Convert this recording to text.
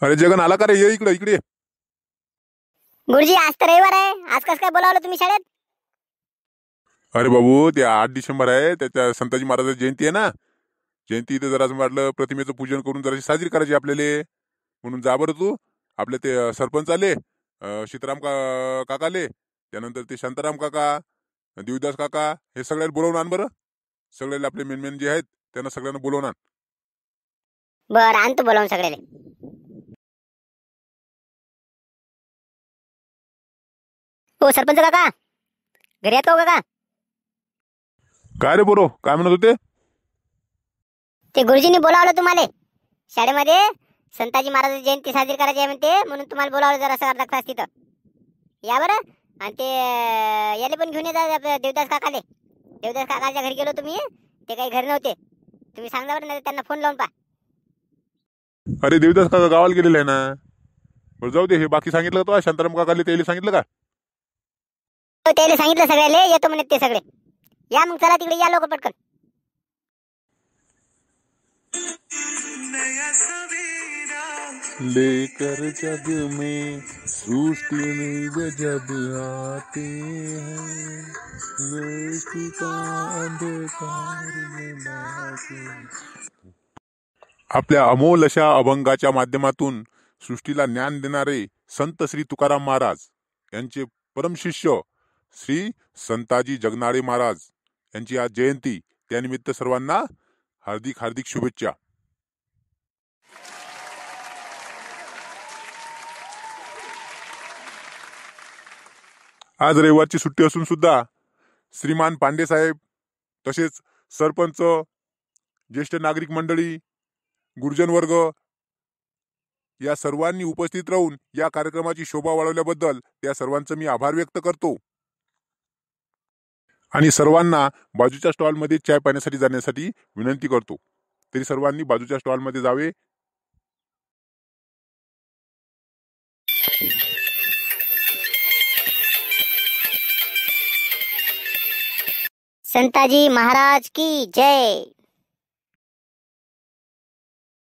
अरे जगन आला का रे? ये इकडे इकडे. गुरुजी आज तर रविवार आहे. आज कसं काय बोलावलं तुम्ही शाळेत? अरे बाबू, ते 8 डिसेंबर आहे, त्याच्या संताजी महाराजांची जयंती आहे ना. जयंती इथे जरा वाटलं प्रतिमेचं पूजन करून जराशी साजरी करायची आपल्याला. म्हणून जा बरं तू. आपले ते सरपंच आले, सीताराम काका आले, त्यानंतर ते शांताराम काका, देवीदास काका, हे सगळ्यांना बोलवून आण बरं. सगळ्याला आपले मेन मेन जे आहेत त्यांना सगळ्यांना बोलवून आण. बरं आणतो बोलावून सगळ्याले. हो सरपंच काका, घरी आहेत का हो काका? काय रे बोरो, काय म्हणत होते? ते गुरुजींनी बोलावलं तुम्हाला शाळेमध्ये. संताजी महाराजांची जयंती साजरी करायची आहे म्हणते, म्हणून तुम्हाला बोलावलं जरा अर्धा तास तिथं या बरं. आणि ते याले पण घेऊन येतात देवदास काकाले. देवदास काकाच्या घरी गेलो तुम्ही, ते काही घरी नव्हते. तुम्ही सांगा बरं, नाही त्यांना फोन लावून पहा. अरे देवीदास काका गावाला गेलेला आहे ना. बरं जाऊ दे, हे बाकी सांगितलं का तो शांताराम काकाले? त्याला सांगितलं का? त्याला सांगितलं सगळ्याले येतो म्हणे ते सगळे. या मग चला तिकडे या लोक पटकन. लेकर जग में सृष्टि में जब आते हैं, सृष्टि का अंधकार मिलाते. आपल्या अमोल अशा अभंगाच्या माध्यमातून सृष्टीला ज्ञान देणारे संत श्री तुकाराम महाराज यांचे परमशिष्य श्री संताजी जगनाळे महाराज यांची आज जयंती. त्यानिमित्त सर्वांना हार्दिक हार्दिक शुभेच्छा. आज रविवारची सुट्टी असून सुद्धा श्रीमान पांडे साहेब, तसेच सरपंच, ज्येष्ठ नागरिक मंडळी, गुरुजन वर्ग या सर्वांनी उपस्थित राहून या कार्यक्रमाची शोभा वाढवल्याबद्दल त्या सर्वांचं मी आभार व्यक्त करतो. आणि सर्वांना बाजूच्या स्टॉलमध्ये चाय पाण्यासाठी जाण्यासाठी विनंती करतो. तरी सर्वांनी बाजूच्या स्टॉलमध्ये जावे. संताजी महाराज की जय.